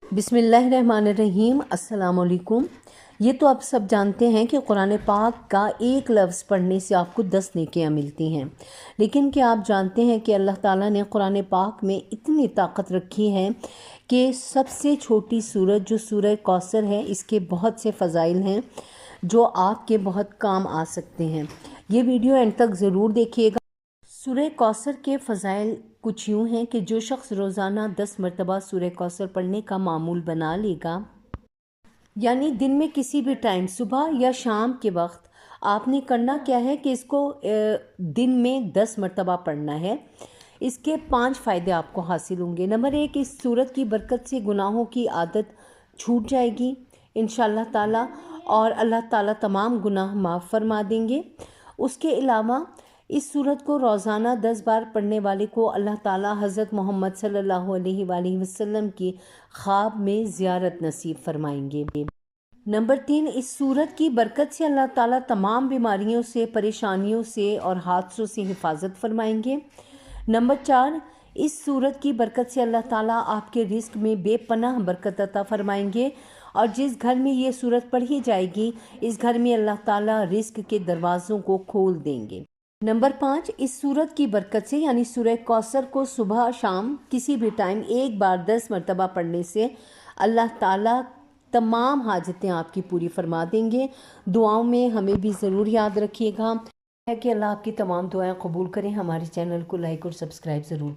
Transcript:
बिस्मिल्लाहिर्रहमानिर्रहीम। अस्सलाम वालेकुम। ये तो आप सब जानते हैं कि कुरान पाक का एक लफ्ज़ पढ़ने से आपको 10 नेकियां मिलती हैं, लेकिन क्या आप जानते हैं कि अल्लाह ताला ने कुरान पाक में इतनी ताकत रखी है कि सबसे छोटी सूरत जो सूरह कौसर है, इसके बहुत से फ़ज़ाइल हैं जो आपके बहुत काम आ सकते हैं। ये वीडियो एंड तक ज़रूर देखिएगा। सूरह कौसर के फ़ज़ाइल कुछ यूँ हैं कि जो शख्स रोज़ाना 10 मरतबा सूरह कौसर पढ़ने का मामूल बना लेगा, यानी दिन में किसी भी टाइम सुबह या शाम के वक्त आपने करना क्या है कि इसको दिन में 10 मरतबा पढ़ना है। इसके 5 फ़ायदे आपको हासिल होंगे। नंबर 1, इस सूरत की बरकत से गुनाहों की आदत छूट जाएगी इंशाअल्लाह ताला, और अल्लाह ताला तमाम गुनाह माफ़ फरमा देंगे। उसके अलावा इस सूरत को रोज़ाना 10 बार पढ़ने वाले को अल्लाह ताला हज़रत मोहम्मद सल्लल्लाहु अलैहि वसल्लम की ख्वाब में ज़ियारत नसीब फरमाएंगे। नंबर 3, इस सूरत की बरकत से अल्लाह ताला तमाम बीमारियों से, परेशानियों से और हादसों से हिफाजत फरमाएंगे। नंबर 4, इस सूरत की बरकत से अल्लाह ताला आपके रिस्क में बेपनाह बरकत अता फरमाएंगे, और जिस घर में ये सूरत पढ़ी जाएगी, इस घर में अल्लाह ताला रिस्क के दरवाज़ों को खोल देंगे। नंबर 5, इस सूरत की बरकत से यानी सूरह कौसर को सुबह शाम किसी भी टाइम एक बार 10 मरतबा पढ़ने से अल्लाह ताला तमाम हाजतें आपकी पूरी फरमा देंगे। दुआओं में हमें भी ज़रूर याद रखिएगा। है कि अल्लाह आपकी तमाम दुआएं कबूल करें। हमारे चैनल को लाइक और सब्सक्राइब ज़रूर